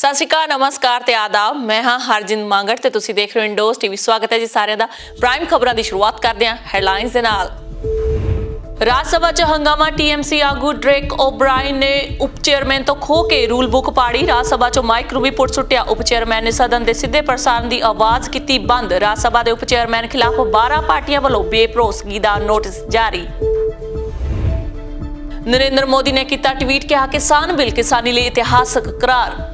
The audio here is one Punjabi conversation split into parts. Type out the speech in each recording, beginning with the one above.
ਸਤਿ ਸ਼੍ਰੀ ਅਕਾਲ, ਨਮਸਕਾਰ ਤੇ ਆਦਾਬ। मैं हाँ हरजिंद मांगट ते तुसी देख रहे हो इंडोज टीवी। स्वागत है जी सारिਆਂ ਦਾ। ਪ੍ਰਾਈਮ ਖਬਰਾਂ ਦੀ ਸ਼ੁਰੂਆਤ ਕਰਦੇ ਹਾਂ ਹੈਡਲਾਈਨਸ ਦੇ ਨਾਲ। ਰਾਜ ਸਭਾ 'ਚ ਹੰਗਾਮਾ। TMC ਆਗੂ ਡਰੇਕ ਓਬਰਾਇਨ ਨੇ ਉਪ ਚੇਅਰਮੈਨ ਤੋਂ ਖੋ ਕੇ ਰੂਲ ਬੁੱਕ ਪਾੜੀ। ਰਾਜ ਸਭਾ 'ਚੋਂ ਮਾਈਕ ਨੂੰ ਵੀ ਪੁੱਟ ਸੁੱਟਿਆ। ਉਪ ਚੇਅਰਮੈਨ ਨੇ ਸਦਨ ਦੇ ਸਿੱਧੇ ਪ੍ਰਸਾਰਣ ਦੀ ਆਵਾਜ਼ ਕੀਤੀ ਬੰਦ। ਰਾਜ ਸਭਾ ਦੇ ਉਪ ਚੇਅਰਮੈਨ ਖਿਲਾਫ 12 ਪਾਰਟੀਆਂ ਵੱਲੋਂ ਬੇਭਰੋਸਗੀ ਦਾ ਨੋਟਿਸ ਜਾਰੀ। ਨਰਿੰਦਰ ਮੋਦੀ ਨੇ ਕੀਤਾ ਟਵੀਟ, ਕਿਹਾ ਕਿਸਾਨ ਬਿੱਲ ਕਿਸਾਨੀ ਲਈ ਇਤਿਹਾਸਕ ਕਰਾਰ।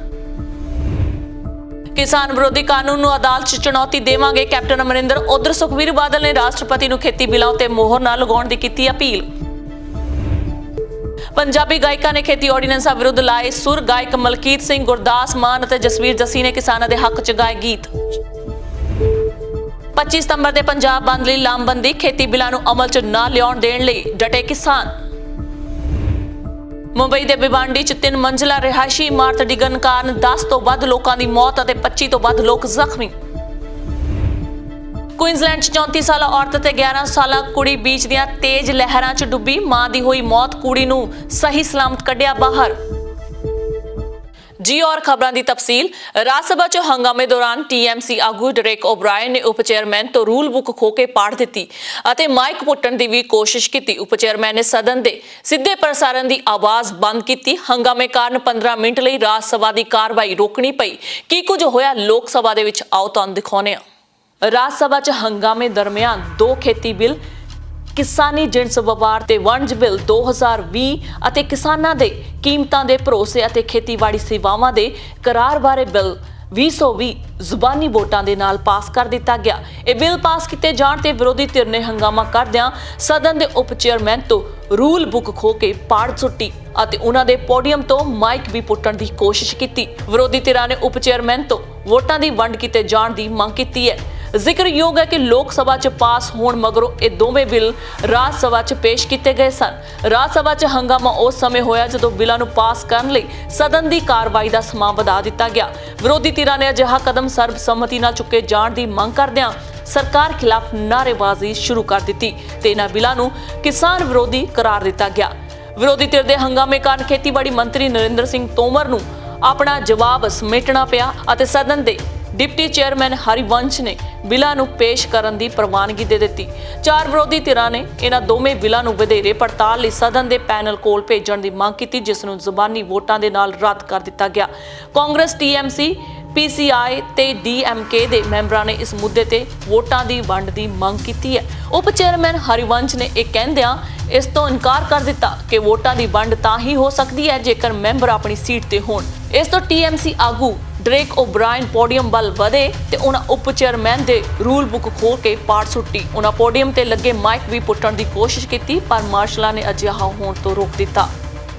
किसान विरोधी कानून ਨੂੰ ਅਦਾਲਤ 'ਚ ਚੁਣੌਤੀ ਦੇਵਾਂਗੇ ਕੈਪਟਨ ਅਮਰਿੰਦਰ। ਉਧਰ ਸੁਖਬੀਰ ਬਾਦਲ ਨੇ ਰਾਸ਼ਟਰਪਤੀ ਨੂੰ ਖੇਤੀ ਬਿੱਲਾਂ ਉੱਤੇ ਮੋਹਰ ਨਾ ਲਗਾਉਣ ਦੀ ਕੀਤੀ ਅਪੀਲ। ਪੰਜਾਬੀ ਗਾਇਕਾਂ ਨੇ ਖੇਤੀ ਆਰਡੀਨੈਂਸਾਂ ਵਿਰੁੱਧ ਲਾਏ ਸੁਰ। ਗਾਇਕ ਮਲਕੀਤ ਸਿੰਘ, ਗੁਰਦਾਸ ਮਾਨ ਅਤੇ ਜਸਵੀਰ ਜੱਸੀ ਨੇ ਕਿਸਾਨਾਂ ਦੇ ਹੱਕ 'ਚ ਗਾਏ ਗੀਤ। 25 ਸਤੰਬਰ ਦੇ ਪੰਜਾਬ ਬੰਦ ਲਈ ਲਾਮਬੰਦੀ। ਖੇਤੀ ਬਿੱਲਾਂ ਨੂੰ ਅਮਲ 'ਚ ਨਾ ਲਿਆਉਣ ਦੇਣ ਲਈ ਡਟੇ ਕਿਸਾਨ। ਮੁੰਬਈ ਦੇ ਬਿਵਾਂਡੀ 'ਚ 3 ਮੰਜ਼ਿਲਾ ਰਿਹਾਇਸ਼ੀ ਇਮਾਰਤ ਡਿੱਗਣ ਕਾਰਨ 10 ਤੋਂ ਵੱਧ ਲੋਕਾਂ ਦੀ ਮੌਤ ਅਤੇ 25 ਤੋਂ ਵੱਧ ਲੋਕ ਜ਼ਖਮੀ। ਕੁਇਨਜ਼ਲੈਂਡ 'ਚ 34 ਸਾਲਾ ਔਰਤ ਤੇ 11 ਸਾਲਾ ਕੁੜੀ ਬੀਚ ਦੀਆਂ ਤੇਜ਼ ਲਹਿਰਾਂ 'ਚ ਡੁੱਬੀ। ਮਾਂ ਦੀ ਹੋਈ ਮੌਤ, ਕੁੜੀ ਨੂੰ ਸਹੀ ਸਲਾਮਤ ਕੱਢਿਆ ਬਾਹਰ। जी और खबरां दी तफसील। राज सभा च हंगामे दौरान TMC आगू डरेक ओबरायन ने उप चेयरमैन तो रूल बुक खो के पाड़ दी ਅਤੇ ਮਾਈਕ ਪੁੱਟਣ ਦੀ ਵੀ ਕੋਸ਼ਿਸ਼ ਕੀਤੀ। ਉਪ ਚੇਅਰਮੈਨ ਨੇ ਸਦਨ ਦੇ ਸਿੱਧੇ ਪ੍ਰਸਾਰਣ ਦੀ ਆਵਾਜ਼ ਬੰਦ ਕੀਤੀ। ਹੰਗਾਮੇ ਕਾਰਨ 15 ਮਿੰਟ ਲਈ ਰਾਜ ਸਭਾ ਦੀ ਕਾਰਵਾਈ ਰੋਕਣੀ ਪਈ। ਕੀ ਕੁਝ ਹੋਇਆ ਲੋਕ ਸਭਾ ਦੇ ਵਿੱਚ, ਆਓ ਤੁਹਾਨੂੰ ਦਿਖਾਉਂਦੇ ਹਾਂ। ਰਾਜ ਸਭਾ 'ਚ ਹੰਗਾਮੇ ਦਰਮਿਆਨ 2 ਖੇਤੀ ਬਿੱਲ, ਕਿਸਾਨੀ ਜਿਣਸ ਵਪਾਰ ਤੇ ਵਣਜ ਬਿੱਲ 2020 ਅਤੇ ਕਿਸਾਨਾਂ ਦੇ ਕੀਮਤਾਂ ਦੇ ਭਰੋਸੇ ਅਤੇ ਖੇਤੀਬਾੜੀ ਸੇਵਾਵਾਂ ਦੇ ਕਰਾਰ ਬਾਰੇ ਬਿੱਲ 2020 ਜ਼ੁਬਾਨੀ ਵੋਟਾਂ ਦੇ ਨਾਲ ਪਾਸ ਕਰ ਦਿੱਤਾ ਗਿਆ। ਇਹ ਬਿੱਲ ਪਾਸ ਕੀਤੇ ਜਾਣ ਤੇ ਵਿਰੋਧੀ ਧਿਰ ਨੇ ਹੰਗਾਮਾ ਕਰਦਿਆਂ ਸਦਨ ਦੇ ਉਪ ਚੇਅਰਮੈਨ ਤੋਂ ਰੂਲ ਬੁੱਕ ਖੋ ਕੇ ਪਾੜ ਸੁੱਟੀ ਅਤੇ ਉਹਨਾਂ ਦੇ ਪੋਡੀਅਮ ਤੋਂ ਮਾਈਕ ਵੀ ਪੁੱਟਣ ਦੀ ਕੋਸ਼ਿਸ਼ ਕੀਤੀ। ਵਿਰੋਧੀ ਧਿਰਾਂ ਨੇ ਉਪ ਚੇਅਰਮੈਨ ਤੋਂ ਵੋਟਾਂ ਦੀ ਵੰਡ ਕੀਤੇ ਜਾਣ ਦੀ ਮੰਗ ਕੀਤੀ ਹੈ। ਜ਼ਿਕਰਯੋਗ ਹੈ ਕਿ ਲੋਕ ਸਭਾ 'ਚ ਪਾਸ ਹੋਣ ਮਗਰੋਂ ਇਹ ਦੋਵੇਂ ਬਿੱਲ ਰਾਜ ਸਭਾ 'ਚ ਪੇਸ਼ ਕੀਤੇ ਗਏ ਸਨ। ਰਾਜ ਸਭਾ 'ਚ ਹੰਗਾਮਾ ਉਸ ਸਮੇਂ ਹੋਇਆ ਜਦੋਂ ਬਿੱਲਾਂ ਨੂੰ ਪਾਸ ਕਰਨ ਲਈ ਸਦਨ ਦੀ ਕਾਰਵਾਈ ਦਾ ਸਮਾਂ ਵਧਾ ਦਿੱਤਾ ਗਿਆ। ਵਿਰੋਧੀ ਧਿਰਾਂ ਨੇ ਅਜਿਹਾ ਕਦਮ ਸਰਬਸੰਮਤੀ ਨਾਲ ਚੁੱਕੇ ਜਾਣ ਦੀ ਮੰਗ ਕਰਦਿਆਂ ਸਰਕਾਰ ਖਿਲਾਫ ਨਾਅਰੇਬਾਜ਼ੀ ਸ਼ੁਰੂ ਕਰ ਦਿੱਤੀ ਤੇ ਇਹਨਾਂ ਬਿੱਲਾਂ ਨੂੰ ਕਿਸਾਨ ਵਿਰੋਧੀ ਕਰਾਰ ਦਿੱਤਾ ਗਿਆ। ਵਿਰੋਧੀ ਧਿਰ ਦੇ ਹੰਗਾਮੇ ਕਾਰਨ ਖੇਤੀਬਾੜੀ ਮੰਤਰੀ ਨਰਿੰਦਰ ਸਿੰਘ ਤੋਮਰ ਨੂੰ ਆਪਣਾ ਜਵਾਬ ਸਮੇਟਣਾ ਪਿਆ ਅਤੇ ਸਦਨ ਦੇ ਡਿਪਟੀ ਚੇਅਰਮੈਨ ਹਰੀਵੰਸ਼ ਨੇ ਬਿੱਲਾਂ ਨੂੰ ਪੇਸ਼ ਕਰਨ ਦੀ ਪ੍ਰਵਾਨਗੀ ਦੇ ਦਿੱਤੀ। 4 ਵਿਰੋਧੀ ਧਿਰਾਂ ਨੇ ਇਹਨਾਂ ਦੋਵੇਂ ਬਿੱਲਾਂ ਨੂੰ ਵਧੇਰੇ ਪੜਤਾਲ ਲਈ ਸਦਨ ਦੇ ਪੈਨਲ ਕੋਲ ਭੇਜਣ ਦੀ ਮੰਗ ਕੀਤੀ, ਜਿਸ ਨੂੰ ਜ਼ੁਬਾਨੀ ਵੋਟਾਂ ਦੇ ਨਾਲ ਰੱਦ ਕਰ ਦਿੱਤਾ ਗਿਆ। ਕਾਂਗਰਸ, TMC, PCI ਤੇ DMK ਦੇ ਮੈਂਬਰਾਂ ਨੇ ਇਸ ਮੁੱਦੇ ਤੇ ਵੋਟਾਂ ਦੀ ਵੰਡ ਦੀ ਮੰਗ ਕੀਤੀ ਹੈ। ਉਪ ਚੇਅਰਮੈਨ ਹਰੀਵੰਸ਼ ਨੇ ਇਹ ਕਹਿੰਦਿਆਂ ਇਸ ਤੋਂ ਇਨਕਾਰ ਕਰ ਦਿੱਤਾ ਕਿ ਵੋਟਾਂ ਦੀ ਵੰਡ ਤਾਂ ਹੀ ਹੋ ਸਕਦੀ ਹੈ ਜੇਕਰ ਮੈਂਬਰ ਆਪਣੀ ਸੀਟ ਤੇ ਹੋਣ। ਇਸ ਤੋਂ TMC ਆਗੂ ਡਰੇਕ ਓਬਰਾਇਨ ਪੋਡੀਅਮ ਵੱਲ ਵਧੇ ਤੇ ਉਹਨਾਂ ਉਪ ਚੇਅਰਮੈਨ ਦੇ ਰੂਲ ਬੁੱਕ ਖੋਲ ਕੇ ਪਾੜ ਸੁੱਟੀ। ਉਹਨਾਂ ਪੋਡੀਅਮ ਤੇ ਲੱਗੇ ਮਾਈਕ ਵੀ ਪੁੱਟਣ ਦੀ ਕੋਸ਼ਿਸ਼ ਕੀਤੀ, ਪਰ ਮਾਰਸ਼ਲਾਂ ਨੇ ਅਜਿਹਾ ਹੋਣ ਤੋਂ ਰੋਕ ਦਿੱਤਾ।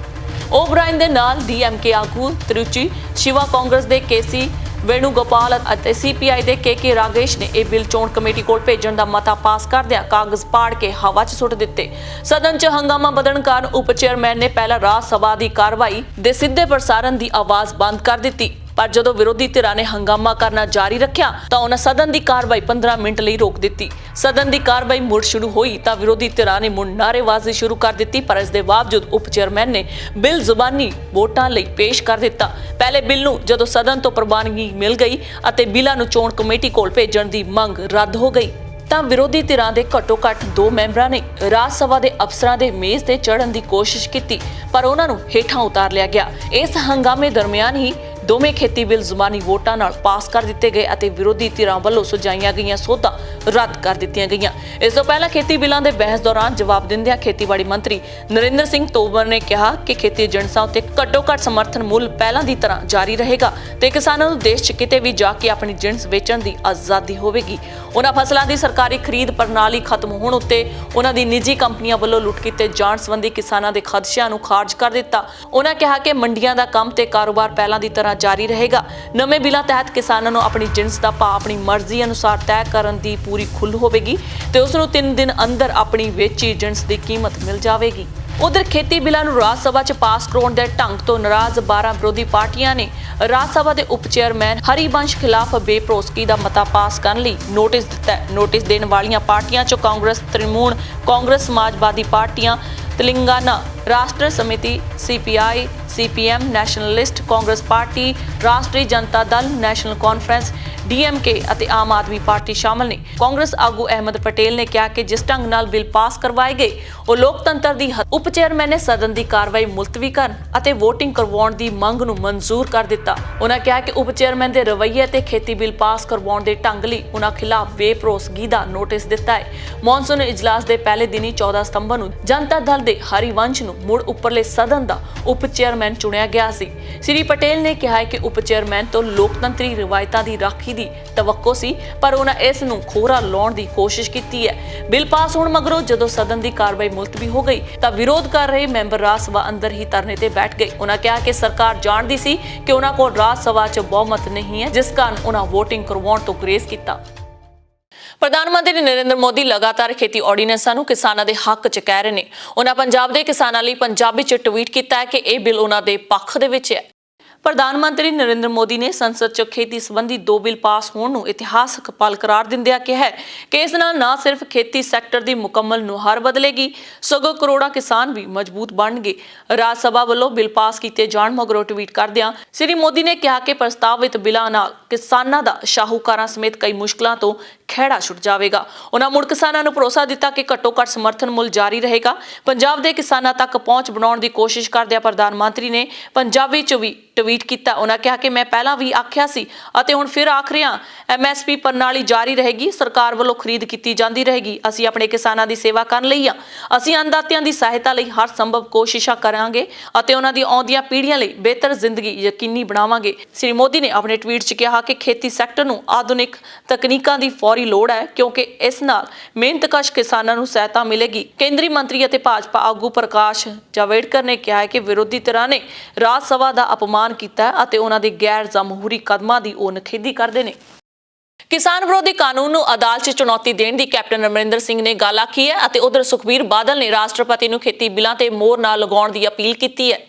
ਓਬਰਾਇਨ ਦੇ ਨਾਲ DMK ਆਗੂ ਤਿਰੁਚੀ ਸ਼ਿਵਾ, ਕਾਂਗਰਸ ਦੇ KC ਵੇਣੂਗੋਪਾਲ ਅਤੇ CPI ਦੇ KK ਰਾਗੇਸ਼ ਨੇ ਇਹ ਬਿੱਲ ਚੋਣ ਕਮੇਟੀ ਕੋਲ ਭੇਜਣ ਦਾ ਮਤਾ ਪਾਸ ਕਰਦਿਆਂ ਕਾਗਜ਼ ਪਾੜ ਕੇ ਹਵਾ 'ਚ ਸੁੱਟ ਦਿੱਤੇ। ਸਦਨ 'ਚ ਹੰਗਾਮਾ ਵਧਣ ਕਾਰਨ ਉਪ ਚੇਅਰਮੈਨ ਨੇ ਪਹਿਲਾਂ ਰਾਜ ਸਭਾ ਦੀ ਕਾਰਵਾਈ ਦੇ ਸਿੱਧੇ ਪ੍ਰਸਾਰਣ ਦੀ ਆਵਾਜ਼ ਬੰਦ ਕਰ ਦਿੱਤੀ, ਪਰ ਜਦੋਂ ਵਿਰੋਧੀ ਧਿਰਾਂ ਨੇ ਹੰਗਾਮਾ ਕਰਨਾ ਜਾਰੀ ਰੱਖਿਆ ਤਾਂ ਉਹਨਾਂ ਸਦਨ ਦੀ ਕਾਰਵਾਈ 15 ਮਿੰਟ ਲਈ ਰੋਕ ਦਿੱਤੀ। ਸਦਨ ਦੀ ਕਾਰਵਾਈ ਮੁੜ ਸ਼ੁਰੂ ਹੋਈ ਤਾਂ ਵਿਰੋਧੀ ਧਿਰਾਂ ਨੇ ਮੁੜ ਨਾਅਰੇਬਾਜ਼ੀ ਸ਼ੁਰੂ ਕਰ ਦਿੱਤੀ, ਪਰ ਇਸ ਦੇ ਬਾਵਜੂਦ ਉਪ ਚੇਅਰਮੈਨ ਨੇ ਬਿੱਲ ਜ਼ੁਬਾਨੀ ਵੋਟਾਂ ਲਈ ਪੇਸ਼ ਕਰ ਦਿੱਤਾ। ਪਹਿਲੇ ਬਿੱਲ ਨੂੰ ਜਦੋਂ ਸਦਨ ਤੋਂ ਪ੍ਰਵਾਨਗੀ ਮਿਲ ਗਈ ਅਤੇ ਬਿੱਲਾਂ ਨੂੰ ਚੋਣ ਕਮੇਟੀ ਕੋਲ ਭੇਜਣ ਦੀ ਮੰਗ ਰੱਦ ਹੋ ਗਈ ਤਾਂ ਵਿਰੋਧੀ ਧਿਰਾਂ ਦੇ ਘੱਟੋ-ਘੱਟ 2 ਮੈਂਬਰਾਂ ਨੇ ਰਾਜ ਸਭਾ ਦੇ ਅਫਸਰਾਂ ਦੇ ਮੇਜ਼ ਤੇ ਚੜ੍ਹਨ ਦੀ ਕੋਸ਼ਿਸ਼ ਕੀਤੀ, ਪਰ ਉਹਨਾਂ ਨੂੰ ਹੇਠਾਂ ਉਤਾਰ ਲਿਆ ਗਿਆ। ਇਸ ਹੰਗਾਮੇ ਦਰਮਿਆਨ ਹੀ ਦੋਵੇਂ ਖੇਤੀ ਬਿੱਲ ਜ਼ੁਬਾਨੀ ਵੋਟਾਂ ਨਾਲ ਪਾਸ ਕਰ ਦਿੱਤੇ ਗਏ ਅਤੇ ਵਿਰੋਧੀ ਧਿਰਾਂ ਵੱਲੋਂ ਸੁਝਾਈਆਂ ਗਈਆਂ ਸੋਧਾਂ ਰੱਦ ਕਰ ਦਿੱਤੀਆਂ ਗਈਆਂ। ਇਸ ਤੋਂ ਪਹਿਲਾਂ ਖੇਤੀ ਬਿੱਲਾਂ ਦੇ ਬਹਿਸ ਦੌਰਾਨ ਜਵਾਬ ਦਿੰਦਿਆਂ ਖੇਤੀਬਾੜੀ ਮੰਤਰੀ ਨਰਿੰਦਰ ਸਿੰਘ ਤੋਮਰ ਨੇ ਕਿਹਾ ਕਿ ਖੇਤੀ ਏਜੰਟਾਂ ਉੱਤੇ ਘੱਟੋ-ਘੱਟ ਸਮਰਥਨ ਮੁੱਲ ਪਹਿਲਾਂ ਦੀ ਤਰ੍ਹਾਂ ਜਾਰੀ ਰਹੇਗਾ ਤੇ ਕਿਸਾਨਾਂ ਨੂੰ ਦੇਸ਼ 'ਚ ਕਿਤੇ ਵੀ ਜਾ ਕੇ ਆਪਣੀ ਜਿਣਸ ਵੇਚਣ ਦੀ ਆਜ਼ਾਦੀ ਹੋਵੇਗੀ। ਉਹਨਾਂ ਫਸਲਾਂ ਦੀ ਸਰਕਾਰੀ ਖਰੀਦ ਪ੍ਰਣਾਲੀ ਖਤਮ ਹੋਣ ਉੱਤੇ ਉਹਨਾਂ ਦੀ ਨਿੱਜੀ ਕੰਪਨੀਆਂ ਵੱਲੋਂ ਲੁੱਟ ਕੀਤੇ ਜਾਣ ਸੰਬੰਧੀ ਕਿਸਾਨਾਂ ਦੇ ਖਦਸ਼ਿਆਂ ਨੂੰ ਖਾਰਜ ਕਰ ਦਿੱਤਾ। ਉਹਨਾਂ ਕਿਹਾ ਕਿ ਮੰਡੀਆਂ ਦਾ ਕੰਮ ਤੇ ਕਾਰੋਬਾਰ ਪਹਿਲਾਂ ਦੀ ਤਰ੍ਹਾਂ ਜਾਰੀ ਰਹੇਗਾ। ਨਵੇਂ ਬਿੱਲਾਂ ਤਹਿਤ ਕਿਸਾਨਾਂ ਨੂੰ ਆਪਣੀ ਜਿਣਸ ਦਾ ਭਾਅ ਆਪਣੀ ਮਰਜ਼ੀ ਅਨੁਸਾਰ ਤੈਅ ਕਰਨ ਦੀ ਪੂਰੀ ਖੁੱਲ੍ਹ ਹੋਵੇਗੀ ਤੇ ਉਸ ਨੂੰ 3 ਦਿਨ ਅੰਦਰ ਆਪਣੀ ਵੇਚੀ ਜਿਣਸ ਦੀ ਕੀਮਤ ਮਿਲ ਜਾਵੇਗੀ। ਉਧਰ ਖੇਤੀ ਬਿੱਲਾਂ ਨੂੰ ਰਾਜ ਸਭਾ 'ਚ ਪਾਸ ਕਰਾਉਣ ਦੇ ਢੰਗ ਤੋਂ ਨਾਰਾਜ਼ 12 ਵਿਰੋਧੀ ਪਾਰਟੀਆਂ ਨੇ ਰਾਜ ਸਭਾ ਦੇ ਉਪ ਚੇਅਰਮੈਨ ਹਰੀਵੰਸ਼ ਖਿਲਾਫ ਬੇਭਰੋਸਗੀ ਦਾ ਮਤਾ ਪਾਸ ਕਰਨ ਲਈ ਨੋਟਿਸ ਦਿੱਤਾ। ਨੋਟਿਸ ਦੇਣ ਵਾਲੀਆਂ ਪਾਰਟੀਆਂ 'ਚੋਂ ਕਾਂਗਰਸ, ਤ੍ਰਿਣਮੂਲ ਕਾਂਗਰਸ, ਸਮਾਜਵਾਦੀ ਪਾਰਟੀਆਂ, तेलंगाना राष्ट्र समिति, CPI, CPM, nationalist Congress party, राष्ट्रीय Janata Dal, national conference, DMK ਅਤੇ ਆਮ ਆਦਮੀ ਪਾਰਟੀ ਸ਼ਾਮਲ ਨੇ। ਕਾਂਗਰਸ ਆਗੂ ਅਹਿਮਦ ਪਟੇਲ ਨੇ ਕਿਹਾ ਕਿ ਜਿਸ ਢੰਗ ਨਾਲ ਬਿੱਲ ਪਾਸ ਕਰਵਾਏ ਗਏ ਉਹ ਲੋਕਤੰਤਰ ਦੀ ਉਪ ਚੇਅਰਮੈਨ ਨੇ ਸਦਨ ਦੀ ਕਾਰਵਾਈ ਮੁਲਤਵੀ ਕਰਨ ਅਤੇ VOTING ਕਰਵਾਉਣ ਦੀ ਮੰਗ ਨੂੰ ਮਨਜ਼ੂਰ ਕਰ ਦਿੱਤਾ। ਉਹਨਾਂ ਕਿਹਾ ਕਿ ਉਪ ਚੇਅਰਮੈਨ ਦੇ ਰਵੱਈਏ ਤੇ ਖੇਤੀ ਬਿੱਲ ਪਾਸ ਕਰਵਾਉਣ ਦੇ ਢੰਗ ਲਈ ਉਹਨਾਂ ਖਿਲਾਫ ਬੇਭਰੋਸਗੀ ਦਾ ਨੋਟਿਸ ਦਿੱਤਾ ਹੈ। ਮੌਨਸੂਨ ਇਜਲਾਸ ਦੇ ਪਹਿਲੇ ਦਿਨ ਹੀ 14 ਸਤੰਬਰ ਨੂੰ ਜਨਤਾ ਦਲ ਦੇ ਹਰੀਵੰਸ਼ ਨੂੰ ਮੁੜ ਉੱਪਰਲੇ ਸਦਨ ਦਾ ਉਪ ਚੇਅਰਮੈਨ ਚੁਣਿਆ ਗਿਆ ਸੀ। ਸ੍ਰੀ ਪਟੇਲ ਨੇ ਕਿਹਾ ਕਿ ਉਪ ਚੇਅਰਮੈਨ ਤੋਂ ਲੋਕਤੰਤਰੀ ਰਵਾਇਤਾਂ ਦੀ ਰਾਖੀ ਦੀ ਤਵੱਕੋ ਸੀ, ਪਰ ਉਹਨਾਂ ਇਸ ਨੂੰ ਖੋਰਾ ਲਾਉਣ ਦੀ ਕੋਸ਼ਿਸ਼ ਕੀਤੀ ਹੈ। ਬਿੱਲ ਪਾਸ ਹੋਣ ਮਗਰੋਂ ਜਦੋਂ ਸਦਨ ਦੀ ਕਾਰਵਾਈ ਮੁਲਤਵੀ ਹੋ ਗਈ ਤਾਂ ਵਿਰੋਧ ਕਰ ਰਹੇ ਮੈਂਬਰ ਰਾਜ ਸਭਾ ਅੰਦਰ ਹੀ ਧਰਨੇ ਤੇ ਬੈਠ ਗਏ। ਉਹਨਾਂ ਕਿਹਾ ਕਿ ਸਰਕਾਰ ਜਾਣਦੀ ਸੀ ਕਿ ਉਹਨਾਂ ਕੋਲ ਰਾਜ ਸਭਾ 'ਚ ਬਹੁਮਤ ਨਹੀਂ ਹੈ, ਜਿਸ ਕਾਰਨ ਉਹਨਾਂ VOTING ਕਰਵਾਉਣ ਤੋਂ ਗੁਰੇਜ਼ ਕੀਤਾ। ਪ੍ਰਧਾਨ ਮੰਤਰੀ ਨਰਿੰਦਰ ਮੋਦੀ ਲਗਾਤਾਰ ਖੇਤੀ ਆਰਡੀਨੈਂਸਾਂ ਨੂੰ ਕਿਸਾਨਾਂ ਦੇ ਹੱਕ 'ਚ ਕਹਿ ਰਹੇ ਨੇ। ਉਹਨਾਂ ਪੰਜਾਬ ਦੇ ਕਿਸਾਨਾਂ ਲਈ ਪੰਜਾਬੀ 'ਚ ਟਵੀਟ ਕੀਤਾ ਹੈ ਕਿ ਇਹ ਬਿੱਲ ਉਹਨਾਂ ਦੇ ਪੱਖ ਦੇ ਵਿੱਚ ਹੈ। ਪ੍ਰਧਾਨ ਮੰਤਰੀ ਨਰਿੰਦਰ ਮੋਦੀ ਨੇ ਸੰਸਦ 'ਚ ਖੇਤੀ ਸੰਬੰਧੀ 2 ਬਿੱਲ ਪਾਸ ਹੋਣ ਨੂੰ ਇਤਿਹਾਸਕ ਪਲ ਕਰਾਰ ਦਿੰਦਿਆਂ ਕਿਹਾ ਕਿ ਇਸ ਨਾਲ ਨਾ ਸਿਰਫ ਖੇਤੀ ਸੈਕਟਰ ਦੀ ਮੁਕੰਮਲ ਨੁਹਾਰ ਬਦਲੇਗੀ, ਸਗੋਂ ਕਰੋੜਾਂ ਕਿਸਾਨ ਵੀ ਮਜ਼ਬੂਤ ਬਣਨਗੇ। ਰਾਜ ਸਭਾ ਵੱਲੋਂ ਬਿੱਲ ਪਾਸ ਕੀਤੇ ਜਾਣ ਮਗਰੋਂ ਟਵੀਟ ਕਰਦਿਆਂ ਸ੍ਰੀ ਮੋਦੀ ਨੇ ਕਿਹਾ ਕਿ ਪ੍ਰਸਤਾਵਿਤ ਬਿੱਲਾਂ ਨਾਲ ਕਿਸਾਨਾਂ ਦਾ ਸ਼ਾਹੂਕਾਰਾਂ ਸਮੇਤ ਕਈ ਮੁਸ਼ਕਲਾਂ ਤੋਂ ਖਹਿੜਾ ਛੁੱਟ ਜਾਵੇਗਾ। ਉਹਨਾਂ ਮੁੜ ਕਿਸਾਨਾਂ ਨੂੰ ਭਰੋਸਾ ਦਿੱਤਾ ਕਿ ਘੱਟੋ-ਘੱਟ ਸਮਰਥਨ ਮੁੱਲ ਜਾਰੀ ਰਹੇਗਾ। ਪੰਜਾਬ ਦੇ ਕਿਸਾਨਾਂ ਤੱਕ ਪਹੁੰਚ ਬਣਾਉਣ ਦੀ ਕੋਸ਼ਿਸ਼ ਕਰਦਿਆਂ ਪ੍ਰਧਾਨ ਮੰਤਰੀ ਨੇ ਪੰਜਾਬੀ 'ਚ ਵੀ ਟਵੀਟ ਕੀਤਾ। ਉਹਨਾਂ ਕਿਹਾ ਕਿ ਮੈਂ ਪਹਿਲਾਂ ਵੀ ਆਖਿਆ ਸੀ ਅਤੇ ਹੁਣ ਫਿਰ ਆਖ ਰਿਹਾ, MSP ਪ੍ਰਣਾਲੀ ਜਾਰੀ ਰਹੇਗੀ, ਸਰਕਾਰ ਵੱਲੋਂ ਖਰੀਦ ਕੀਤੀ ਜਾਂਦੀ ਰਹੇਗੀ। ਅਸੀਂ ਆਪਣੇ ਕਿਸਾਨਾਂ ਦੀ ਸੇਵਾ ਕਰਨ ਲਈ ਅਸੀਂ ਅੰਨਦਾਤਿਆਂ ਦੀ ਸਹਾਇਤਾ ਲਈ ਹਰ ਸੰਭਵ ਕੋਸ਼ਿਸ਼ਾਂ ਕਰਾਂਗੇ ਅਤੇ ਉਹਨਾਂ ਦੀ ਆਉਂਦੀਆਂ ਪੀੜ੍ਹੀਆਂ ਲਈ ਬਿਹਤਰ ਜ਼ਿੰਦਗੀ ਯਕੀਨੀ ਬਣਾਵਾਂਗੇ। ਸ੍ਰੀ ਮੋਦੀ ਨੇ ਆਪਣੇ ਟਵੀਟ 'ਚ ਕਿਹਾ ਕਿ ਖੇਤੀ ਸੈਕਟਰ ਨੂੰ ਆਧੁਨਿਕ ਤਕਨੀਕਾਂ ਦੀ ਫੌਰੀ ਲੋੜ ਹੈ, ਕਿਉਂਕਿ ਇਸ ਨਾਲ ਮਿਹਨਤਕਸ਼ ਕਿਸਾਨਾਂ ਨੂੰ ਸਹਾਇਤਾ ਮਿਲੇਗੀ। ਕੇਂਦਰੀ ਮੰਤਰੀ ਅਤੇ ਭਾਜਪਾ ਆਗੂ ਪ੍ਰਕਾਸ਼ ਜਾਵੜੇਕਰ ਨੇ ਕਿਹਾ ਹੈ ਕਿ ਵਿਰੋਧੀ ਧਿਰਾਂ ਨੇ ਰਾਜ ਸਭਾ ਦਾ ਅਪਮਾਨ ਕੀਤਾ ਅਤੇ ਉਹਨਾਂ ਦੇ ਗੈਰ ਜਮਹੂਰੀ ਕਦਮਾਂ ਦੀ ਉਹ ਨਿਖੇਧੀ ਕਰਦੇ ਨੇ। ਕਿਸਾਨ ਵਿਰੋਧੀ ਕਾਨੂੰਨ ਨੂੰ ਅਦਾਲਤ 'ਚ ਚੁਣੌਤੀ ਦੇਣ ਦੀ ਕੈਪਟਨ ਅਮਰਿੰਦਰ ਸਿੰਘ ਨੇ ਗੱਲ ਆਖੀ ਹੈ ਅਤੇ ਉਧਰ ਸੁਖਬੀਰ ਬਾਦਲ ਨੇ ਰਾਸ਼ਟਰਪਤੀ ਨੂੰ ਖੇਤੀ ਬਿੱਲਾਂ ਤੇ ਮੋਹਰ ਨਾ ਲਗਾਉਣ ਦੀ ਅਪੀਲ ਕੀਤੀ ਹੈ।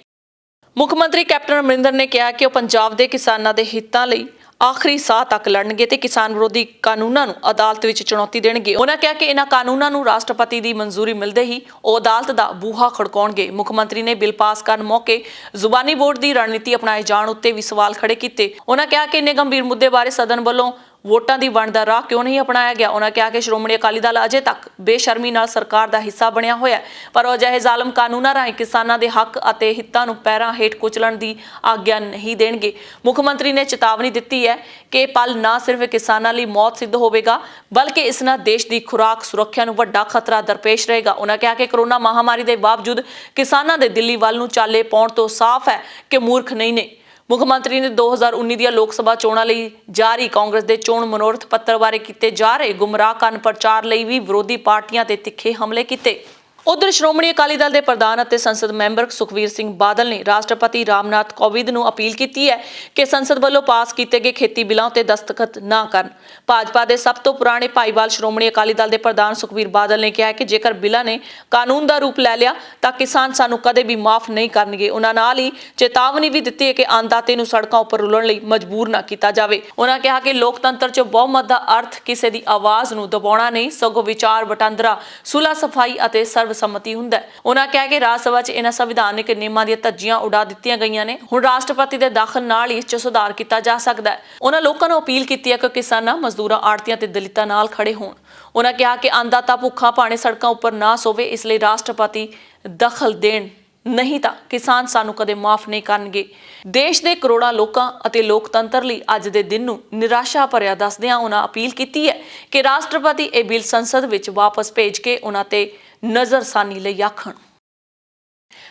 ਮੁੱਖ ਮੰਤਰੀ ਕੈਪਟਨ ਅਮਰਿੰਦਰ ਨੇ ਕਿਹਾ ਕਿ ਉਹ ਪੰਜਾਬ ਦੇ ਕਿਸਾਨਾਂ ਦੇ ਹਿੱਤਾਂ ਲਈ ਆਖਰੀ ਸਾਹ ਤੱਕ ਲੜਨਗੇ ਤੇ ਕਿਸਾਨ ਵਿਰੋਧੀ ਕਾਨੂੰਨਾਂ ਨੂੰ ਅਦਾਲਤ ਵਿੱਚ ਚੁਣੌਤੀ ਦੇਣਗੇ। ਉਹਨਾਂ ਕਿਹਾ ਕਿ ਇਹਨਾਂ ਕਾਨੂੰਨਾਂ ਨੂੰ ਰਾਸ਼ਟਰਪਤੀ ਦੀ ਮਨਜ਼ੂਰੀ ਮਿਲਦੇ ਹੀ ਉਹ ਅਦਾਲਤ ਦਾ ਬੂਹਾ ਖੜਕਾਉਣਗੇ। ਮੁੱਖ ਮੰਤਰੀ ਨੇ ਬਿੱਲ ਪਾਸ ਕਰਨ ਮੌਕੇ ਜ਼ੁਬਾਨੀ ਵੋਟ ਦੀ ਰਣਨੀਤੀ ਅਪਣਾਏ ਜਾਣ ਉੱਤੇ ਵੀ ਸਵਾਲ ਖੜੇ ਕੀਤੇ। ਉਹਨਾਂ ਕਿਹਾ ਕਿ ਇੰਨੇ ਗੰਭੀਰ ਮੁੱਦੇ ਬਾਰੇ ਸਦਨ ਵੱਲੋਂ ਵੋਟਾਂ ਦੀ ਵੰਡ ਦਾ ਰਾਹ ਕਿਉਂ ਨਹੀਂ ਅਪਣਾਇਆ ਗਿਆ। ਉਹਨਾਂ ਕਿਹਾ ਕਿ ਸ਼੍ਰੋਮਣੀ ਅਕਾਲੀ ਦਲ ਅਜੇ ਤੱਕ ਬੇਸ਼ਰਮੀ ਨਾਲ ਸਰਕਾਰ ਦਾ ਹਿੱਸਾ ਬਣਿਆ ਹੋਇਆ, ਪਰ ਉਹ ਅਜਿਹੇ ਜ਼ਾਲਮ ਕਾਨੂੰਨਾਂ ਰਾਹੀਂ ਕਿਸਾਨਾਂ ਦੇ ਹੱਕ ਅਤੇ ਹਿੱਤਾਂ ਨੂੰ ਪੈਰਾਂ ਹੇਠ ਕੁਚਲਣ ਦੀ ਆਗਿਆ ਨਹੀਂ ਦੇਣਗੇ। ਮੁੱਖ ਮੰਤਰੀ ਨੇ ਚੇਤਾਵਨੀ ਦਿੱਤੀ ਹੈ ਕਿ ਇਹ ਪਲ ਨਾ ਸਿਰਫ ਕਿਸਾਨਾਂ ਲਈ ਮੌਤ ਸਿੱਧ ਹੋਵੇਗਾ, ਬਲਕਿ ਇਸ ਨਾਲ ਦੇਸ਼ ਦੀ ਖੁਰਾਕ ਸੁਰੱਖਿਆ ਨੂੰ ਵੱਡਾ ਖਤਰਾ ਦਰਪੇਸ਼ ਰਹੇਗਾ। ਉਹਨਾਂ ਕਿਹਾ ਕਿ ਕਰੋਨਾ ਮਹਾਮਾਰੀ ਦੇ ਬਾਵਜੂਦ ਕਿਸਾਨਾਂ ਦੇ ਦਿੱਲੀ ਵੱਲ ਨੂੰ ਚਾਲੇ ਪਾਉਣ ਤੋਂ ਸਾਫ਼ ਹੈ ਕਿ ਮੂਰਖ ਨਹੀਂ ਨੇ। ਮੁੱਖ ਮੰਤਰੀ ਨੇ 2019 ਦੀਆਂ ਲੋਕ ਸਭਾ ਚੋਣਾਂ ਲਈ ਜਾਰੀ ਕਾਂਗਰਸ ਦੇ ਚੋਣ ਮਨੋਰਥ ਪੱਤਰ ਬਾਰੇ ਕੀਤੇ ਜਾ ਰਹੇ ਗੁੰਮਰਾਹਕੁੰਨ ਪ੍ਰਚਾਰ ਲਈ ਵੀ ਵਿਰੋਧੀ ਪਾਰਟੀਆਂ ਤੇ ਤਿੱਖੇ ਹਮਲੇ ਕੀਤੇ। ਉਧਰ ਸ਼੍ਰੋਮਣੀ ਅਕਾਲੀ ਦਲ ਦੇ ਪ੍ਰਧਾਨ ਅਤੇ ਸੰਸਦ ਮੈਂਬਰ ਸੁਖਬੀਰ ਸਿੰਘ ਬਾਦਲ ਨੇ ਰਾਸ਼ਟਰਪਤੀ ਰਾਮਨਾਥ ਕੋਵਿੰਦ ਨੂੰ ਅਪੀਲ ਕੀਤੀ ਹੈ ਕਿ ਸੰਸਦ ਵੱਲੋਂ ਪਾਸ ਕੀਤੇ ਗਏ ਖੇਤੀ ਬਿੱਲਾਂ ਉੱਤੇ ਦਸਤਖਤ ਨਾ ਕਰਨ। ਭਾਜਪਾ ਦੇ ਸਭ ਤੋਂ ਪੁਰਾਣੇ ਭਾਈਵਾਲ ਸ਼੍ਰੋਮਣੀ ਅਕਾਲੀ ਦਲ ਦੇ ਪ੍ਰਧਾਨ ਸੁਖਬੀਰ ਬਾਦਲ ਨੇ ਕਿਹਾ ਕਿ ਜੇਕਰ ਬਿੱਲਾਂ ਨੇ ਕਾਨੂੰਨ ਦਾ ਰੂਪ ਲੈ ਲਿਆ ਤਾਂ ਕਿਸਾਨ ਸਾਨੂੰ ਕਦੇ ਵੀ ਮਾਫ ਨਹੀਂ ਕਰਨਗੇ। ਉਹਨਾਂ ਨਾਲ ਹੀ ਚੇਤਾਵਨੀ ਵੀ ਦਿੱਤੀ ਹੈ ਕਿ ਅੰਨਦਾਤੇ ਨੂੰ ਸੜਕਾਂ ਉੱਪਰ ਰੁਲਣ ਲਈ ਮਜਬੂਰ ਨਾ ਕੀਤਾ ਜਾਵੇ। ਉਹਨਾਂ ਕਿਹਾ ਕਿ ਲੋਕਤੰਤਰ 'ਚ ਬਹੁਮਤ ਦਾ ਅਰਥ ਕਿਸੇ ਦੀ ਆਵਾਜ਼ ਨੂੰ ਦਬਾਉਣਾ ਨਹੀਂ, ਸਗੋਂ ਵਿਚਾਰ ਵਟਾਂਦਰਾ, ਸੁਲਹ ਸਫਾਈ ਅਤੇ ਸਰਬਸੰਮਤੀ ਹੁੰਦਾ ਹੈ। ਉਹਨਾਂ ਕਿਹਾ ਕਿ ਰਾਜ ਸਭਾ 'ਚ ਇਹਨਾਂ ਸੰਵਿਧਾਨਿਕ ਨਿਯਮਾਂ ਦੀਆਂ ਧੱਜੀਆਂ ਉਡਾ ਦਿੱਤੀਆਂ ਗਈਆਂ ਨੇ, ਹੁਣ ਰਾਸ਼ਟਰਪਤੀ ਦੇ ਦਾਖਲ ਨਾਲ ਹੀ ਇਸ 'ਚ ਸੁਧਾਰ ਕੀਤਾ ਜਾ ਸਕਦਾ ਹੈ। ਉਹਨਾਂ ਲੋਕਾਂ ਨੂੰ ਅਪੀਲ ਕੀਤੀ ਹੈ ਕਿ ਕਿਸਾਨਾਂ, ਮਜ਼ਦੂਰਾਂ, ਆੜ੍ਹਤੀਆਂ ਤੇ ਦਲਿਤਾਂ ਨਾਲ ਖੜੇ ਹੋਣ। ਉਹਨਾਂ ਕਿਹਾ ਕਿ ਅੰਨਦਾਤਾ ਭੁੱਖਾ ਭਾਣੇ ਸੜਕਾਂ ਉੱਪਰ ਨਾ ਸੋਵੇ, ਇਸ ਲਈ ਰਾਸ਼ਟਰਪਤੀ ਦਖਲ ਦੇਣ, ਨਹੀਂ ਤਾਂ ਕਿਸਾਨ ਸਾਨੂੰ ਕਦੇ ਮਾਫ ਨਹੀਂ ਕਰਨਗੇ। ਦੇਸ਼ ਦੇ ਕਰੋੜਾਂ ਲੋਕਾਂ ਅਤੇ ਲੋਕਤੰਤਰ ਲਈ ਅੱਜ ਦੇ ਦਿਨ ਨੂੰ ਨਿਰਾਸ਼ਾ ਭਰਿਆ ਦੱਸਦਿਆਂ ਉਹਨਾਂ ਅਪੀਲ ਕੀਤੀ ਹੈ ਕਿ ਰਾਸ਼ਟਰਪਤੀ ਇਹ ਬਿੱਲ ਸੰਸਦ ਵਿੱਚ ਵਾਪਸ ਭੇਜ ਕੇ ਉਹਨਾਂ ਤੇ ਨਜ਼ਰਸਾਨੀ ਲਈ ਆਖਣ।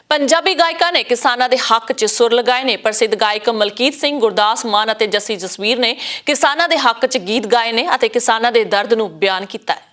ਪੰਜਾਬੀ ਗਾਇਕਾਂ ਨੇ ਕਿਸਾਨਾਂ ਦੇ ਹੱਕ 'ਚ ਸੁਰ ਲਗਾਏ ਨੇ। ਪ੍ਰਸਿੱਧ ਗਾਇਕ ਮਲਕੀਤ ਸਿੰਘ, ਗੁਰਦਾਸ ਮਾਨ ਅਤੇ ਜੱਸੀ ਜਸਵੀਰ ਨੇ ਕਿਸਾਨਾਂ ਦੇ ਹੱਕ 'ਚ ਗੀਤ ਗਾਏ ਨੇ ਅਤੇ ਕਿਸਾਨਾਂ ਦੇ ਦਰਦ ਨੂੰ ਬਿਆਨ ਕੀਤਾ ਹੈ।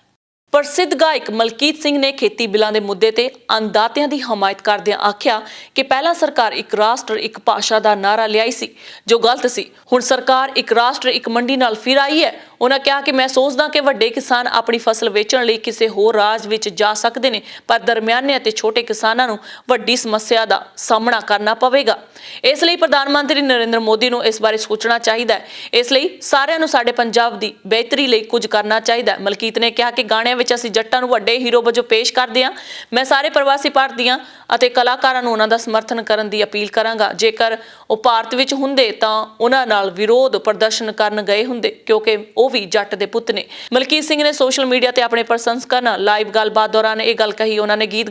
ਪ੍ਰਸਿੱਧ ਗਾਇਕ ਮਲਕੀਤ ਸਿੰਘ ਨੇ ਖੇਤੀ ਬਿੱਲਾਂ ਦੇ ਮੁੱਦੇ ਤੇ ਅੰਨਦਾਤਿਆਂ ਦੀ ਹਮਾਇਤ ਕਰਦਿਆਂ ਆਖਿਆ ਕਿ ਪਹਿਲਾਂ ਸਰਕਾਰ ਇੱਕ ਰਾਸ਼ਟਰ ਇੱਕ ਭਾਸ਼ਾ ਦਾ ਨਾਰਾ ਲਿਆਈ ਸੀ ਜੋ ਗਲਤ ਸੀ। ਹੁਣ ਸਰਕਾਰ ਇੱਕ ਰਾਸ਼ਟਰ ਇੱਕ ਮੰਡੀ ਨਾਲ ਫਿਰ ਆਈ ਹੈ। ਉਹਨਾਂ ਕਿਹਾ ਕਿ ਮੈਂ ਸੋਚਦਾ ਕਿ ਵੱਡੇ ਕਿਸਾਨ ਆਪਣੀ ਫਸਲ ਵੇਚਣ ਲਈ ਕਿਸੇ ਹੋਰ ਰਾਜ ਵਿੱਚ ਜਾ ਸਕਦੇ ਨੇ, ਪਰ ਦਰਮਿਆਨੇ ਅਤੇ ਛੋਟੇ ਕਿਸਾਨਾਂ ਨੂੰ ਵੱਡੀ ਸਮੱਸਿਆ ਦਾ ਸਾਹਮਣਾ ਕਰਨਾ ਪਵੇਗਾ। ਇਸ ਲਈ ਪ੍ਰਧਾਨ ਮੰਤਰੀ ਨਰਿੰਦਰ ਮੋਦੀ ਨੂੰ ਇਸ ਬਾਰੇ ਸੋਚਣਾ ਚਾਹੀਦਾ ਹੈ। ਇਸ ਲਈ ਸਾਰਿਆਂ ਨੂੰ ਸਾਡੇ ਪੰਜਾਬ ਦੀ ਬਿਹਤਰੀ ਲਈ ਕੁਝ ਕਰਨਾ ਚਾਹੀਦਾ ਹੈ। ਮਲਕੀਤ ਨੇ ਕਿਹਾ ਕਿ ਗਾਣਿਆਂ ਵਿੱਚ ਅਸੀਂ ਜੱਟਾਂ ਨੂੰ ਵੱਡੇ ਹੀਰੋ ਵਜੋਂ ਪੇਸ਼ ਕਰਦੇ ਹਾਂ। ਮੈਂ ਸਾਰੇ ਪ੍ਰਵਾਸੀ ਭਾਰਤੀਆਂ ਅਤੇ ਕਲਾਕਾਰਾਂ ਨੂੰ ਉਹਨਾਂ ਦਾ ਸਮਰਥਨ ਕਰਨ ਦੀ ਅਪੀਲ ਕਰਾਂਗਾ। ਜੇਕਰ ਉਹ ਭਾਰਤ ਵਿੱਚ ਹੁੰਦੇ ਤਾਂ ਉਹਨਾਂ ਨਾਲ ਵਿਰੋਧ ਪ੍ਰਦਰਸ਼ਨ ਕਰਨ ਗਏ ਹੁੰਦੇ, ਕਿਉਂਕਿ ਉਹ ਵੀ ਜੱਟ ਦੇ ਪੁੱਤ ਨੇ। ਮਲਕੀਤ ਸਿੰਘ ਨੇ ਸੋਸ਼ਲ ਮੀਡੀਆ ਤੇ ਆਪਣੇ ਪ੍ਰਸ਼ੰਸਕਾਂ ਨਾਲ ਲਾਈਵ ਗੱਲਬਾਤ ਦੌਰਾਨ ਇਹ ਗੱਲ ਕਹੀ। ਉਹਨਾਂ ਨੇ ਗੀਤ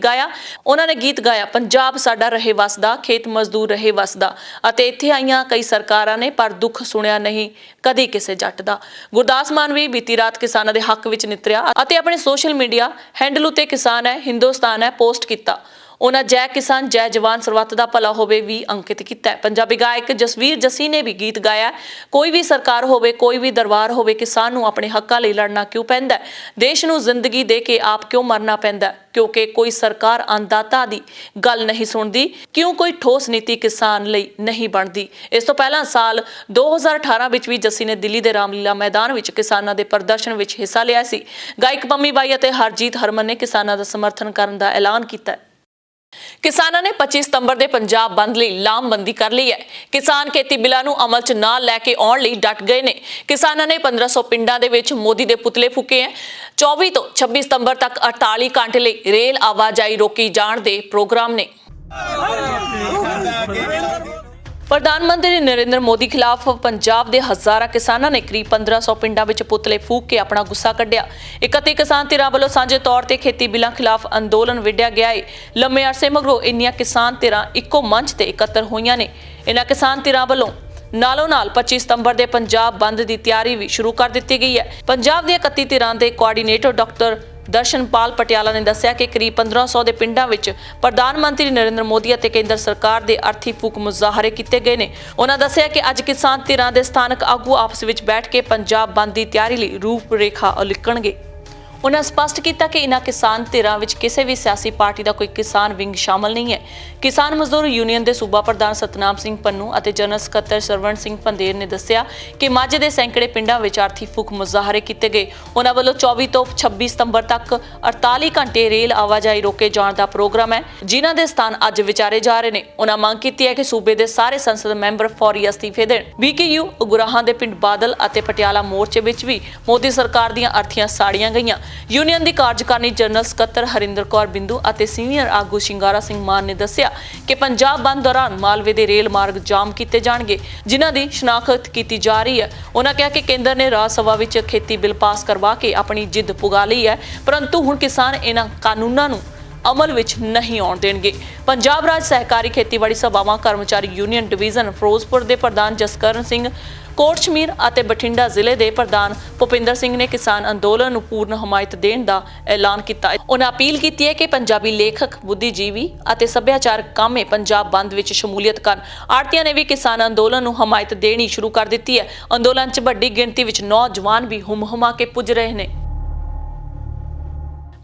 ਗਾਇਆ ਪੰਜਾਬ ਸਾਡਾ ਰਹੇ ਵਸਦਾ, ਖੇਤ ਮਜ਼ਦੂਰ ਰਹੇ ਵਸਦਾ, ਅਤੇ ਇੱਥੇ ਆਈਆਂ ਕਈ ਸਰਕਾਰਾਂ ਨੇ ਪਰ ਦੁੱਖ ਸੁਣਿਆ ਨਹੀਂ ਕਦੀ ਕਿਸੇ ਜੱਟ ਦਾ। ਗੁਰਦਾਸ ਮਾਨ ਵੀ ਬੀਤੀ ਰਾਤ ਕਿਸਾਨਾਂ ਦੇ ਹੱਕ ਵਿੱਚ ਨਿਤਰਿਆ ਅਤੇ ਆਪਣੇ ਸੋਸ਼ਲ ਮੀਡੀਆ ਹੈਂਡਲ ਉੱਤੇ ਕਿਸਾਨ ਹੈ ਹਿੰਦੁਸਤਾਨ ਹੈ ਪੋਸਟ ਕੀਤਾ। ਉਹਨਾਂ ਜੈ ਕਿਸਾਨ ਜੈ ਜਵਾਨ ਸਰਬੱਤ ਦਾ ਭਲਾ ਹੋਵੇ ਵੀ ਅੰਕਿਤ ਕੀਤਾ ਹੈ। ਪੰਜਾਬੀ ਗਾਇਕ ਜਸਵੀਰ ਜੱਸੀ ਨੇ ਵੀ ਗੀਤ ਗਾਇਆ। ਕੋਈ ਵੀ ਸਰਕਾਰ ਹੋਵੇ, ਕੋਈ ਵੀ ਦਰਬਾਰ ਹੋਵੇ, ਕਿਸਾਨ ਨੂੰ ਆਪਣੇ ਹੱਕਾਂ ਲਈ ਲੜਨਾ ਕਿਉਂ ਪੈਂਦਾ ਹੈ? ਦੇਸ਼ ਨੂੰ ਜ਼ਿੰਦਗੀ ਦੇ ਕੇ ਆਪ ਕਿਉਂ ਮਰਨਾ ਪੈਂਦਾ ਹੈ? ਕਿਉਂਕਿ ਕੋਈ ਸਰਕਾਰ ਅੰਨਦਾਤਾ ਦੀ ਗੱਲ ਨਹੀਂ ਸੁਣਦੀ, ਕਿਉਂ ਕੋਈ ਠੋਸ ਨੀਤੀ ਕਿਸਾਨ ਲਈ ਨਹੀਂ ਬਣਦੀ। ਇਸ ਤੋਂ ਪਹਿਲਾਂ ਸਾਲ 2018 ਵਿੱਚ ਵੀ ਜੱਸੀ ਨੇ ਦਿੱਲੀ ਦੇ ਰਾਮਲੀਲਾ ਮੈਦਾਨ ਵਿੱਚ ਕਿਸਾਨਾਂ ਦੇ ਪ੍ਰਦਰਸ਼ਨ ਵਿੱਚ ਹਿੱਸਾ ਲਿਆ ਸੀ। ਗਾਇਕ ਪੰਮੀ ਬਾਈ ਅਤੇ ਹਰਜੀਤ ਹਰਮਨ ਨੇ ਕਿਸਾਨਾਂ ਦਾ ਸਮਰਥਨ ਕਰਨ ਦਾ ਐਲਾਨ ਕੀਤਾ। ਕਿਸਾਨਾਂ ਨੇ 25 ਸਤੰਬਰ ਦੇ ਪੰਜਾਬ ਬੰਦ ਲਈ ਲਾਮਬੰਦੀ ਕਰ ਲਈ ਹੈ। ਕਿਸਾਨ ਖੇਤੀ ਬਿੱਲਾਂ ਨੂੰ ਅਮਲ 'ਚ ਨਾ ਲੈ ਕੇ ਆਉਣ ਲਈ ਡਟ ਗਏ ਨੇ। ਕਿਸਾਨਾਂ ਨੇ 1500 ਪਿੰਡਾਂ ਦੇ ਵਿੱਚ ਮੋਦੀ ਦੇ ਪੁਤਲੇ ਫੂਕੇ ਹੈ। 24 ਤੋਂ 26 ਸਤੰਬਰ ਤੱਕ 48 ਘੰਟੇ ਲਈ ਰੇਲ ਆਵਾਜਾਈ ਰੋਕੀ ਜਾਣ ਦੇ ਪ੍ਰੋਗਰਾਮ ਨੇ। ਪ੍ਰਧਾਨ ਮੰਤਰੀ ਨਰਿੰਦਰ ਮੋਦੀ ਖਿਲਾਫ ਪੰਜਾਬ ਦੇ ਹਜ਼ਾਰਾਂ ਕਿਸਾਨਾਂ ਨੇ ਕਰੀਬ 1500 ਪਿੰਡਾਂ ਵਿੱਚ ਪੁਤਲੇ ਫੂਕ ਕੇ ਆਪਣਾ ਗੁੱਸਾ ਕੱਢਿਆ। 31 ਕਿਸਾਨ ਧਿਰਾਂ ਵੱਲੋਂ ਸਾਂਝੇ ਤੌਰ ਤੇ ਖੇਤੀ ਬਿੱਲਾਂ ਖਿਲਾਫ ਅੰਦੋਲਨ ਵਿੱਢਿਆ ਗਿਆ ਹੈ। ਲੰਮੇ ਅਰਸੇ ਮਗਰੋਂ ਇੰਨੀਆਂ ਕਿਸਾਨ ਧਿਰਾਂ ਇੱਕੋ ਮੰਚ ਤੇ ਇਕੱਤਰ ਹੋਈਆਂ ਨੇ। ਇਹਨਾਂ ਕਿਸਾਨ ਧਿਰਾਂ ਵੱਲੋਂ ਨਾਲੋਂ ਨਾਲ 25 ਸਤੰਬਰ ਦੇ ਪੰਜਾਬ ਬੰਦ ਦੀ ਤਿਆਰੀ ਵੀ ਸ਼ੁਰੂ ਕਰ ਦਿੱਤੀ ਗਈ ਹੈ। ਪੰਜਾਬ ਦੀਆਂ 31 ਧਿਰਾਂ ਦੇ ਕੋਆਰਡੀਨੇਟਰ ਡਾਕਟਰ ਦਰਸ਼ਨਪਾਲ ਪਟਿਆਲਾ ਨੇ ਦੱਸਿਆ ਕਿ ਕਰੀਬ 1500 ਦੇ ਪਿੰਡਾਂ ਵਿੱਚ ਪ੍ਰਧਾਨ ਮੰਤਰੀ ਨਰਿੰਦਰ ਮੋਦੀ ਅਤੇ ਕੇਂਦਰ ਸਰਕਾਰ ਦੇ ਅਰਥੀ ਫੂਕ ਮੁਜ਼ਾਹਰੇ ਕੀਤੇ ਗਏ ਨੇ। ਉਹਨਾਂ ਦੱਸਿਆ ਕਿ ਅੱਜ ਕਿਸਾਨ ਧਿਰਾਂ ਦੇ ਸਥਾਨਕ ਆਗੂ ਆਪਸ ਵਿੱਚ ਬੈਠ ਕੇ ਪੰਜਾਬ ਬੰਦ ਦੀ ਤਿਆਰੀ ਲਈ ਰੂਪ ਰੇਖਾ ਉਲੀਕਣਗੇ। ਉਹਨਾਂ ਸਪਸ਼ਟ ਕੀਤਾ ਕਿ ਇਹਨਾਂ ਕਿਸਾਨ ਧਿਰਾਂ ਵਿੱਚ ਕਿਸੇ ਵੀ ਸਿਆਸੀ ਪਾਰਟੀ ਦਾ ਕੋਈ ਕਿਸਾਨ ਵਿੰਗ ਸ਼ਾਮਲ ਨਹੀਂ ਹੈ। ਕਿਸਾਨ ਮਜ਼ਦੂਰ ਯੂਨੀਅਨ ਦੇ ਸੂਬਾ ਪ੍ਰਧਾਨ ਸਤਨਾਮ ਸਿੰਘ ਪੰਨੂ ਅਤੇ ਜਨਰਲ ਸਕੱਤਰ ਸਰਵਣ ਸਿੰਘ ਪੰਦੇਰ ਨੇ ਦੱਸਿਆ ਕਿ ਮਾਝੇ ਦੇ ਸੈਂਕੜੇ ਪਿੰਡਾਂ ਵਿੱਚ ਆਰਥੀ ਫੂਕ ਮੁਜ਼ਾਹਰੇ ਕੀਤੇ ਗਏ। ਉਹਨਾਂ ਵੱਲੋਂ 24 ਤੋਂ 26 ਸਤੰਬਰ ਤੱਕ 48 ਘੰਟੇ ਰੇਲ ਆਵਾਜਾਈ ਰੋਕੇ ਜਾਣ ਦਾ ਪ੍ਰੋਗਰਾਮ ਹੈ, ਜਿਨ੍ਹਾਂ ਦੇ ਸਥਾਨ ਅੱਜ ਵਿਚਾਰੇ ਜਾ ਰਹੇ ਨੇ। ਉਹਨਾਂ ਮੰਗ ਕੀਤੀ ਹੈ ਕਿ ਸੂਬੇ ਦੇ ਸਾਰੇ ਸੰਸਦ ਮੈਂਬਰ ਫੌਰੀ ਅਸਤੀਫੇ ਦੇਣ। BKU ਉਗਰਾਹਾਂ ਦੇ ਪਿੰਡ ਬਾਦਲ ਅਤੇ ਪਟਿਆਲਾ ਮੋਰਚੇ ਵਿੱਚ ਵੀ ਮੋਦੀ ਸਰਕਾਰ ਦੀਆਂ ਅਰਥੀਆਂ ਸਾੜੀਆਂ ਗਈਆਂ। ਯੂਨੀਅਨ ਦੀ ਕਾਰਜਕਾਰਨੀ ਜਨਰਲ ਸਕੱਤਰ ਹਰਿੰਦਰ ਕੌਰ ਬਿੰਦੂ ਅਤੇ ਸੀਨੀਅਰ ਆਗੂ ਸ਼ਿੰਗਾਰਾ ਸਿੰਘ ਮਾਨ ਨੇ ਦੱਸਿਆ ਕਿ ਪੰਜਾਬ ਬੰਦ ਦੌਰਾਨ ਮਾਲਵੇ ਦੇ ਰੇਲ ਮਾਰਗ ਜਾਮ ਕੀਤੇ ਜਾਣਗੇ, ਜਿਨ੍ਹਾਂ ਦੀ ਸ਼ਨਾਖਤ ਕੀਤੀ ਜਾ ਰਹੀ ਹੈ। ਉਹਨਾਂ ਕਿਹਾ ਕਿ ਕੇਂਦਰ ਨੇ ਰਾਜ ਸਭਾ ਵਿੱਚ ਖੇਤੀ ਬਿੱਲ ਪਾਸ ਕਰਵਾ ਕੇ ਆਪਣੀ ਜਿੱਦ ਪੁਗਾ ਲਈ ਹੈ, ਪਰੰਤੂ ਹੁਣ ਕਿਸਾਨ ਇਹਨਾਂ ਕਾਨੂੰਨਾਂ ਨੂੰ ਅਮਲ ਵਿੱਚ ਨਹੀਂ ਆਉਣ ਦੇਣਗੇ। ਪੰਜਾਬ ਰਾਜ ਸਹਿਕਾਰੀ ਖੇਤੀਬਾੜੀ ਸਭਾਵਾਂ ਕਰਮਚਾਰੀ ਯੂਨੀਅਨ ਡਿਵੀਜ਼ਨ ਫਿਰੋਜ਼ਪੁਰ ਦੇ ਪ੍ਰਧਾਨ ਜਸਕਰਨ ਸਿੰਘ, ਕੋਟਸ਼ਮੀਰ ਅਤੇ ਬਠਿੰਡਾ ਜ਼ਿਲ੍ਹੇ ਦੇ ਪ੍ਰਧਾਨ ਭੁਪਿੰਦਰ ਸਿੰਘ ਨੇ ਕਿਸਾਨ ਅੰਦੋਲਨ ਨੂੰ ਪੂਰਨ ਹਮਾਇਤ ਦੇਣ ਦਾ ਐਲਾਨ ਕੀਤਾ। ਉਹਨਾਂ ਅਪੀਲ ਕੀਤੀ ਹੈ ਕਿ ਪੰਜਾਬੀ ਲੇਖਕ, ਬੁੱਧੀਜੀਵੀ ਅਤੇ ਸੱਭਿਆਚਾਰਕ ਕਾਮੇ ਪੰਜਾਬ ਬੰਦ ਵਿੱਚ ਸ਼ਮੂਲੀਅਤ ਕਰਨ। ਆੜ੍ਹਤੀਆਂ ਨੇ ਵੀ ਕਿਸਾਨ ਅੰਦੋਲਨ ਨੂੰ ਹਮਾਇਤ ਦੇਣੀ ਸ਼ੁਰੂ ਕਰ ਦਿੱਤੀ ਹੈ। ਅੰਦੋਲਨ 'ਚ ਵੱਡੀ ਗਿਣਤੀ ਵਿੱਚ ਨੌਜਵਾਨ ਵੀ ਹੁਮ-ਹੁਮਾ ਕੇ ਪੁੱਜ ਰਹੇ ਨੇ।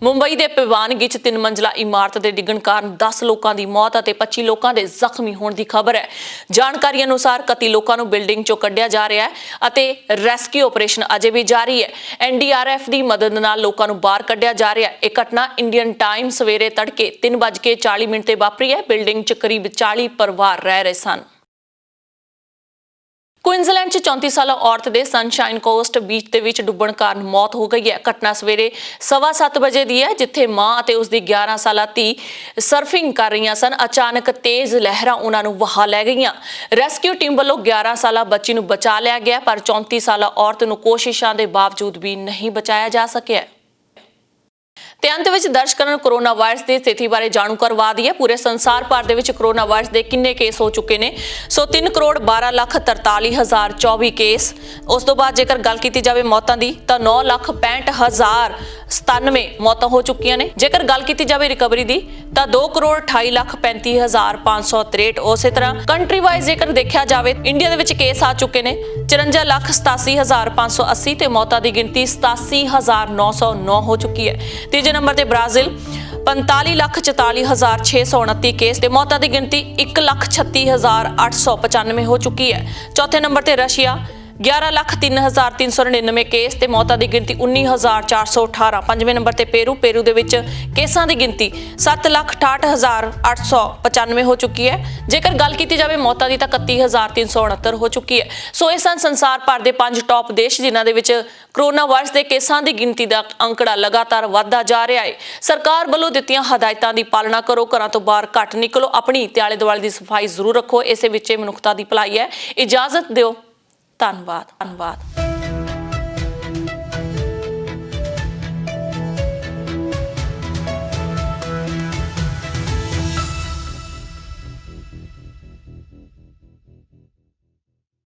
ਮੁੰਬਈ ਦੇ ਭਿਵਾਨਗੀ 'ਚ 3 ਮੰਜ਼ਲਾ ਇਮਾਰਤ ਦੇ ਡਿੱਗਣ ਕਾਰਨ 10 ਲੋਕਾਂ ਦੀ ਮੌਤ ਅਤੇ 25 ਲੋਕਾਂ ਦੇ ਜ਼ਖਮੀ ਹੋਣ ਦੀ ਖਬਰ ਹੈ। ਜਾਣਕਾਰੀ ਅਨੁਸਾਰ 31 ਲੋਕਾਂ ਨੂੰ ਬਿਲਡਿੰਗ 'ਚੋਂ ਕੱਢਿਆ ਜਾ ਰਿਹਾ ਹੈ ਅਤੇ ਰੈਸਕਿਊ ਆਪਰੇਸ਼ਨ ਅਜੇ ਵੀ ਜਾਰੀ ਹੈ। NDRF ਦੀ ਮਦਦ ਨਾਲ ਲੋਕਾਂ ਨੂੰ ਬਾਹਰ ਕੱਢਿਆ ਜਾ ਰਿਹਾ ਹੈ। ਇਹ ਘਟਨਾ ਇੰਡੀਅਨ ਟਾਈਮ ਸਵੇਰੇ ਤੜਕੇ 3:40 ਤੇ ਵਾਪਰੀ ਹੈ। ਬਿਲਡਿੰਗ 'ਚ ਕਰੀਬ 40 ਪਰਿਵਾਰ ਰਹਿ ਰਹੇ ਸਨ। ਕੁਇਨਜ਼ਲੈਂਡ 'ਚ 34 ਸਾਲਾ ਔਰਤ ਦੇ ਸਨਸ਼ਾਈਨ ਕੋਸਟ ਬੀਚ ਦੇ ਵਿੱਚ ਡੁੱਬਣ ਕਾਰਨ ਮੌਤ ਹੋ ਗਈ ਹੈ। ਘਟਨਾ ਸਵੇਰੇ 7:15 ਵਜੇ ਦੀ ਹੈ, ਜਿੱਥੇ ਮਾਂ ਅਤੇ ਉਸਦੀ 11 ਸਾਲਾ ਧੀ ਸਰਫਿੰਗ ਕਰ ਰਹੀਆਂ ਸਨ। ਅਚਾਨਕ ਤੇਜ਼ ਲਹਿਰਾਂ ਉਹਨਾਂ ਨੂੰ ਵਹਾ ਲੈ ਗਈਆਂ। ਰੈਸਕਿਊ ਟੀਮ ਵੱਲੋਂ 11 ਸਾਲਾ ਬੱਚੀ ਨੂੰ ਬਚਾ ਲਿਆ ਗਿਆ, ਪਰ 34 ਸਾਲਾ ਔਰਤ ਨੂੰ ਕੋਸ਼ਿਸ਼ਾਂ ਦੇ ਬਾਵਜੂਦ ਵੀ ਨਹੀਂ ਬਚਾਇਆ ਜਾ ਸਕਿਆ। ਤੇ ਅੰਤ ਵਿੱਚ ਦਰਸ਼ਕਾਂ ਨੂੰ ਕੋਰੋਨਾ ਵਾਇਰਸ ਦੀ ਸਥਿਤੀ ਬਾਰੇ ਜਾਣੂ ਕਰਵਾ ਦਈਏ। ਪੂਰੇ ਸੰਸਾਰ ਭਰ ਦੇ ਵਿੱਚ ਕੋਰੋਨਾ ਵਾਇਰਸ ਦੇ ਕਿੰਨੇ ਕੇਸ ਹੋ ਚੁੱਕੇ ਨੇ? 3,12,43,024 ਕੇਸ। ਉਸ ਤੋਂ ਬਾਅਦ ਜੇਕਰ ਗੱਲ ਕੀਤੀ ਜਾਵੇ ਮੌਤਾਂ ਦੀ ਤਾਂ 9,65,097 ਮੌਤਾਂ ਹੋ ਚੁੱਕੀਆਂ ਨੇ। ਜੇਕਰ ਗੱਲ ਕੀਤੀ ਜਾਵੇ ਰਿਕਵਰੀ ਦੀ ਤਾਂ 2,28,35,563। ਉਸੇ ਤਰ੍ਹਾਂ ਕੰਟਰੀ ਵਾਈਜ਼ ਜੇਕਰ ਦੇਖਿਆ ਜਾਵੇ ਇੰਡੀਆ ਦੇ ਵਿੱਚ ਕੇਸ ਆ ਚੁੱਕੇ ਨੇ 54,87,580 ਤੇ ਮੌਤਾਂ ਦੀ ਗਿਣਤੀ 87,909 ਹੋ ਚੁੱਕੀ ਹੈ। ਤੀਜੇ ਨੰਬਰ ਤੇ ਬ੍ਰਾਜ਼ੀਲ 45,44,629 ਕੇਸ ਤੇ ਮੌਤਾਂ ਦੀ ਗਿਣਤੀ 1,36,895 ਹੋ ਚੁੱਕੀ ਹੈ। ਚੌਥੇ ਨੰਬਰ ਤੇ ਰਸ਼ੀਆ 11,03,399 ਕੇਸ ਤੇ ਮੌਤਾਂ ਦੀ ਗਿਣਤੀ 19,418। 5ਵੇਂ ਨੰਬਰ ਤੇ ਪੇਰੂ ਦੇ ਵਿੱਚ ਕੇਸਾਂ ਦੀ ਗਿਣਤੀ 7,68,895 ਹੋ ਚੁੱਕੀ ਹੈ। ਜੇਕਰ ਗੱਲ ਕੀਤੀ ਜਾਵੇ ਮੌਤਾਂ ਦੀ ਤਾਂ 31,369 ਹੋ ਚੁੱਕੀ ਹੈ। ਸੋ ਇਹ ਸਨ ਸੰਸਾਰ ਭਰ ਦੇ 5 ਟੌਪ ਦੇਸ਼ ਜਿਨ੍ਹਾਂ ਦੇ ਵਿੱਚ ਕੋਰੋਨਾ ਵਾਇਰਸ ਦੇ ਕੇਸਾਂ ਦੀ ਗਿਣਤੀ ਦਾ ਅੰਕੜਾ ਲਗਾਤਾਰ ਵਧਦਾ ਜਾ ਰਿਹਾ ਹੈ। ਸਰਕਾਰ ਵੱਲੋਂ ਦਿੱਤੀਆਂ ਹਦਾਇਤਾਂ ਦੀ ਪਾਲਣਾ ਕਰੋ, ਘਰਾਂ ਤੋਂ ਬਾਹਰ ਘੱਟ ਨਿਕਲੋ, ਆਪਣੀ ਤੇ ਆਲੇ ਦੁਆਲੇ ਦੀ ਸਫਾਈ ਜ਼ਰੂਰ ਰੱਖੋ। ਇਸੇ ਵਿੱਚ ਮਨੁੱਖਤਾ ਦੀ ਭਲਾਈ ਹੈ। ਇਜਾਜ਼ਤ ਦਿਓ। ਧੰਨਵਾਦ।